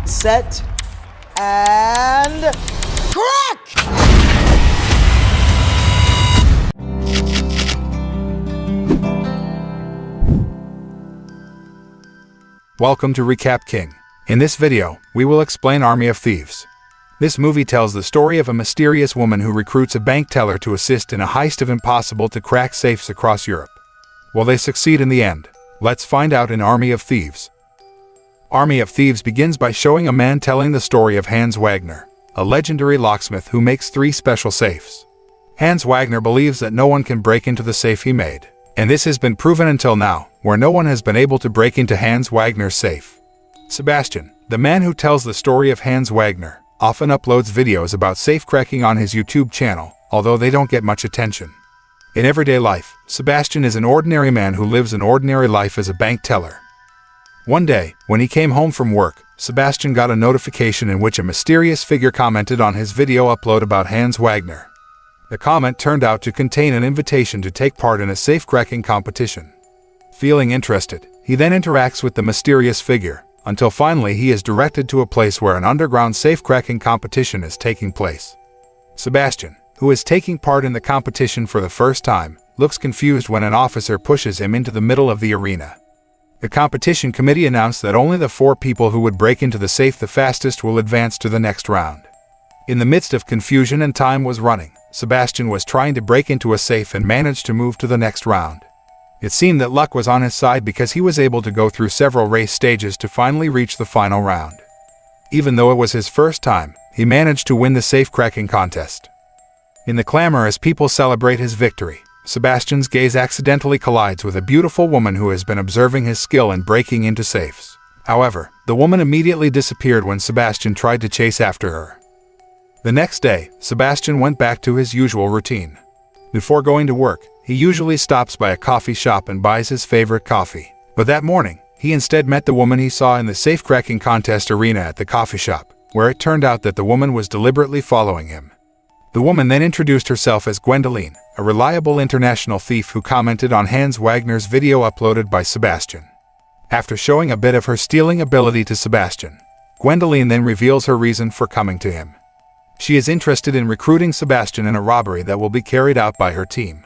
set, and crack! Welcome to Recap King. In this video, we will explain Army of Thieves. This movie tells the story of a mysterious woman who recruits a bank teller to assist in a heist of impossible-to-crack safes across Europe. Will they succeed in the end? Let's find out in Army of Thieves. Army of Thieves begins by showing a man telling the story of Hans Wagner, a legendary locksmith who makes 3 special safes. Hans Wagner believes that no one can break into the safe he made, and this has been proven until now, where no one has been able to break into Hans Wagner's safe. Sebastian, the man who tells the story of Hans Wagner, often uploads videos about safe cracking on his YouTube channel, although they don't get much attention. In everyday life, Sebastian is an ordinary man who lives an ordinary life as a bank teller. One day, when he came home from work, Sebastian got a notification in which a mysterious figure commented on his video upload about Hans Wagner. The comment turned out to contain an invitation to take part in a safe-cracking competition. Feeling interested, he then interacts with the mysterious figure, until finally he is directed to a place where an underground safe-cracking competition is taking place. Sebastian, who is taking part in the competition for the first time, looks confused when an officer pushes him into the middle of the arena. The competition committee announced that only the 4 people who would break into the safe the fastest will advance to the next round. In the midst of confusion and time was running, Sebastian was trying to break into a safe and managed to move to the next round. It seemed that luck was on his side because he was able to go through several race stages to finally reach the final round. Even though it was his first time, he managed to win the safe-cracking contest. In the clamor as people celebrate his victory, Sebastian's gaze accidentally collides with a beautiful woman who has been observing his skill in breaking into safes. However, the woman immediately disappeared when Sebastian tried to chase after her. The next day, Sebastian went back to his usual routine. Before going to work, he usually stops by a coffee shop and buys his favorite coffee. But that morning, he instead met the woman he saw in the safe-cracking contest arena at the coffee shop, where it turned out that the woman was deliberately following him. The woman then introduced herself as Gwendoline, a reliable international thief who commented on Hans Wagner's video uploaded by Sebastian. After showing a bit of her stealing ability to Sebastian, Gwendoline then reveals her reason for coming to him. She is interested in recruiting Sebastian in a robbery that will be carried out by her team.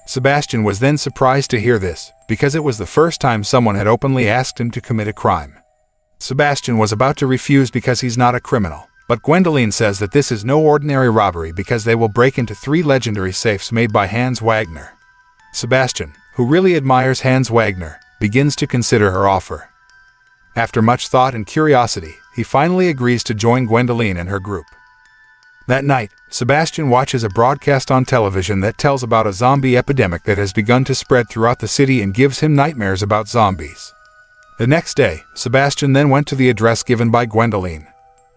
Sebastian was then surprised to hear this, because it was the first time someone had openly asked him to commit a crime. Sebastian was about to refuse because he's not a criminal, but Gwendoline says that this is no ordinary robbery because they will break into 3 legendary safes made by Hans Wagner. Sebastian, who really admires Hans Wagner, begins to consider her offer. After much thought and curiosity, he finally agrees to join Gwendoline and her group. That night, Sebastian watches a broadcast on television that tells about a zombie epidemic that has begun to spread throughout the city and gives him nightmares about zombies. The next day, Sebastian then went to the address given by Gwendoline.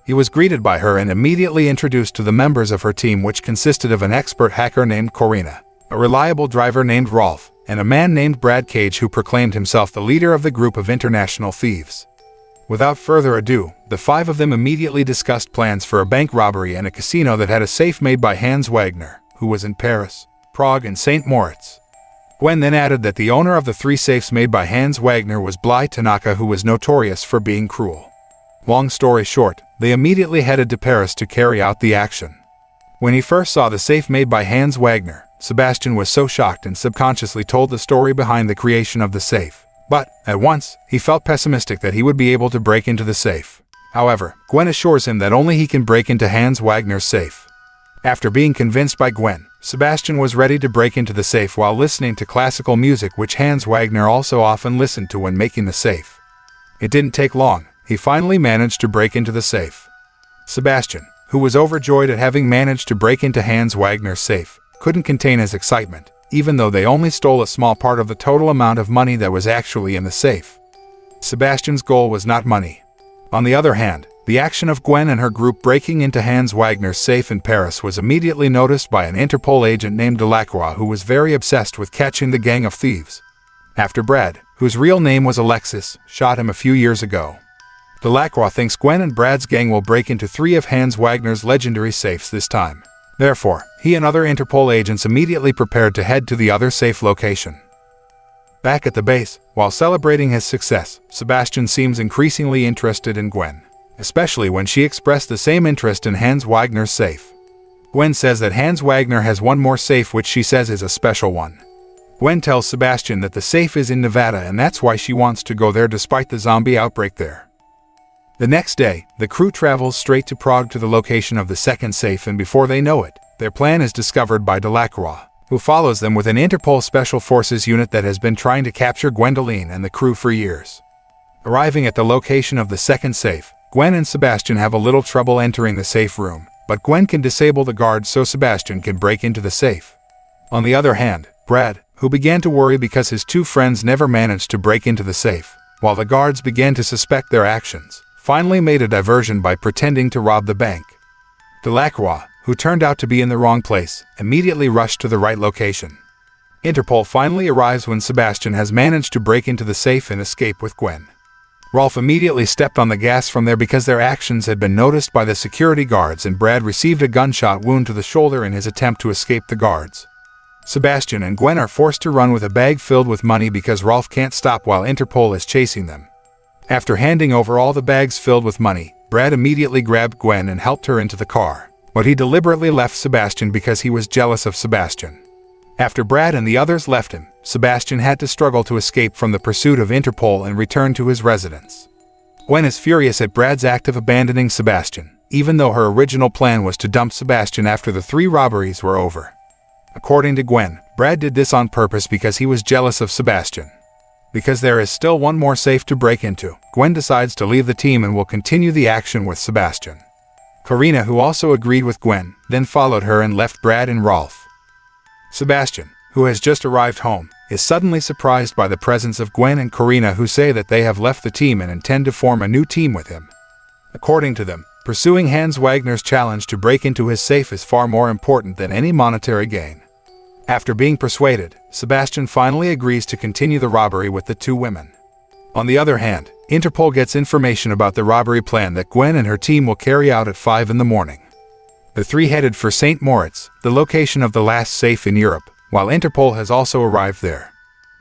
He was greeted by her and immediately introduced to the members of her team, which consisted of an expert hacker named Corina, a reliable driver named Rolf, and a man named Brad Cage who proclaimed himself the leader of the group of international thieves. Without further ado, the 5 of them immediately discussed plans for a bank robbery and a casino that had a safe made by Hans Wagner, who was in Paris, Prague, and St. Moritz. Gwen then added that the owner of the 3 safes made by Hans Wagner was Bly Tanaka, who was notorious for being cruel. Long story short, they immediately headed to Paris to carry out the action. When he first saw the safe made by Hans Wagner, Sebastian was so shocked and subconsciously told the story behind the creation of the safe. But, at once, he felt pessimistic that he would be able to break into the safe. However, Gwen assures him that only he can break into Hans Wagner's safe. After being convinced by Gwen, Sebastian was ready to break into the safe while listening to classical music, which Hans Wagner also often listened to when making the safe. It didn't take long, he finally managed to break into the safe. Sebastian, who was overjoyed at having managed to break into Hans Wagner's safe, couldn't contain his excitement, even though they only stole a small part of the total amount of money that was actually in the safe. Sebastian's goal was not money. On the other hand, the action of Gwen and her group breaking into Hans Wagner's safe in Paris was immediately noticed by an Interpol agent named Delacroix, who was very obsessed with catching the gang of thieves. After Brad, whose real name was Alexis, shot him a few years ago. Delacroix thinks Gwen and Brad's gang will break into 3 of Hans Wagner's legendary safes this time. Therefore, he and other Interpol agents immediately prepared to head to the other safe location. Back at the base, while celebrating his success, Sebastian seems increasingly interested in Gwen. especially when she expressed the same interest in Hans Wagner's safe. Gwen says that Hans Wagner has one more safe which she says is a special one. Gwen tells Sebastian that the safe is in Nevada and that's why she wants to go there despite the zombie outbreak there. The next day, the crew travels straight to Prague to the location of the second safe, and before they know it, their plan is discovered by Delacroix, who follows them with an Interpol Special Forces unit that has been trying to capture Gwendoline and the crew for years. Arriving at the location of the second safe, Gwen and Sebastian have a little trouble entering the safe room, but Gwen can disable the guards so Sebastian can break into the safe. On the other hand, Brad, who began to worry because his two friends never managed to break into the safe, while the guards began to suspect their actions, finally made a diversion by pretending to rob the bank. Delacroix, who turned out to be in the wrong place, immediately rushed to the right location. Interpol finally arrives when Sebastian has managed to break into the safe and escape with Gwen. Rolf immediately stepped on the gas from there because their actions had been noticed by the security guards, and Brad received a gunshot wound to the shoulder in his attempt to escape the guards. Sebastian and Gwen are forced to run with a bag filled with money because Rolf can't stop while Interpol is chasing them. After handing over all the bags filled with money, Brad immediately grabbed Gwen and helped her into the car, but he deliberately left Sebastian because he was jealous of Sebastian. After Brad and the others left him, Sebastian had to struggle to escape from the pursuit of Interpol and return to his residence. Gwen is furious at Brad's act of abandoning Sebastian, even though her original plan was to dump Sebastian after the 3 robberies were over. According to Gwen, Brad did this on purpose because he was jealous of Sebastian. Because there is still one more safe to break into, Gwen decides to leave the team and will continue the action with Sebastian. Karina, who also agreed with Gwen, then followed her and left Brad and Rolf. Sebastian, who has just arrived home, is suddenly surprised by the presence of Gwen and Karina, who say that they have left the team and intend to form a new team with him. According to them, pursuing Hans Wagner's challenge to break into his safe is far more important than any monetary gain. After being persuaded, Sebastian finally agrees to continue the robbery with the 2 women. On the other hand, Interpol gets information about the robbery plan that Gwen and her team will carry out at 5 in the morning. The 3 headed for St. Moritz, the location of the last safe in Europe, while Interpol has also arrived there.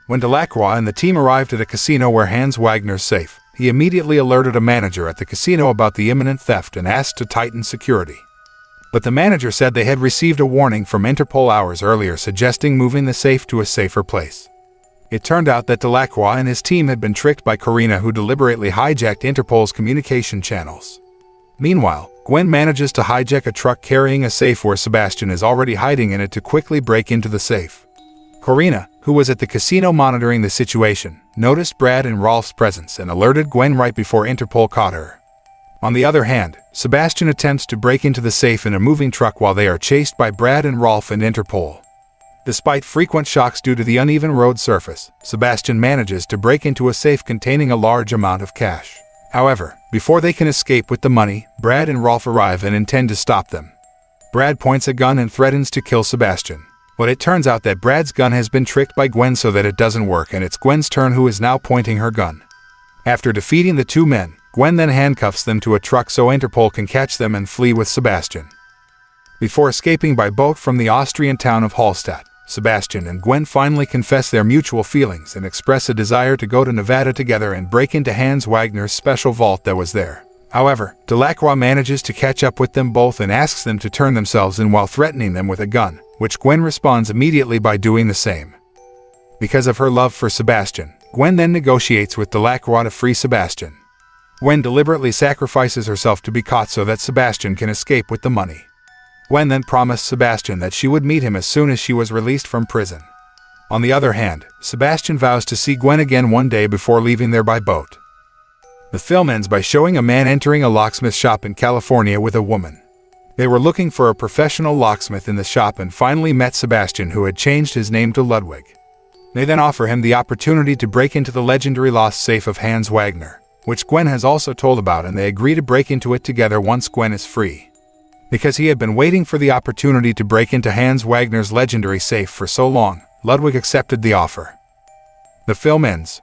When Delacroix and the team arrived at a casino where Hans Wagner's safe, he immediately alerted a manager at the casino about the imminent theft and asked to tighten security. But the manager said they had received a warning from Interpol hours earlier suggesting moving the safe to a safer place. It turned out that Delacroix and his team had been tricked by Karina, who deliberately hijacked Interpol's communication channels. Meanwhile, Gwen manages to hijack a truck carrying a safe where Sebastian is already hiding in it to quickly break into the safe. Karina, who was at the casino monitoring the situation, noticed Brad and Rolf's presence and alerted Gwen right before Interpol caught her. On the other hand, Sebastian attempts to break into the safe in a moving truck while they are chased by Brad and Rolf and Interpol. Despite frequent shocks due to the uneven road surface, Sebastian manages to break into a safe containing a large amount of cash. However, before they can escape with the money, Brad and Rolf arrive and intend to stop them. Brad points a gun and threatens to kill Sebastian. But it turns out that Brad's gun has been tricked by Gwen so that it doesn't work, and it's Gwen's turn, who is now pointing her gun. After defeating the 2 men, Gwen then handcuffs them to a truck so Interpol can catch them and flee with Sebastian. Before escaping by boat from the Austrian town of Hallstatt, Sebastian and Gwen finally confess their mutual feelings and express a desire to go to Nevada together and break into Hans Wagner's special vault that was there. However, Delacroix manages to catch up with them both and asks them to turn themselves in while threatening them with a gun, which Gwen responds immediately by doing the same. Because of her love for Sebastian, Gwen then negotiates with Delacroix to free Sebastian. Gwen deliberately sacrifices herself to be caught so that Sebastian can escape with the money. Gwen then promised Sebastian that she would meet him as soon as she was released from prison. On the other hand, Sebastian vows to see Gwen again one day before leaving there by boat. The film ends by showing a man entering a locksmith shop in California with a woman. They were looking for a professional locksmith in the shop and finally met Sebastian, who had changed his name to Ludwig. They then offer him the opportunity to break into the legendary lost safe of Hans Wagner, which Gwen has also told about, and they agree to break into it together once Gwen is free. Because he had been waiting for the opportunity to break into Hans Wagner's legendary safe for so long, Ludwig accepted the offer. The film ends,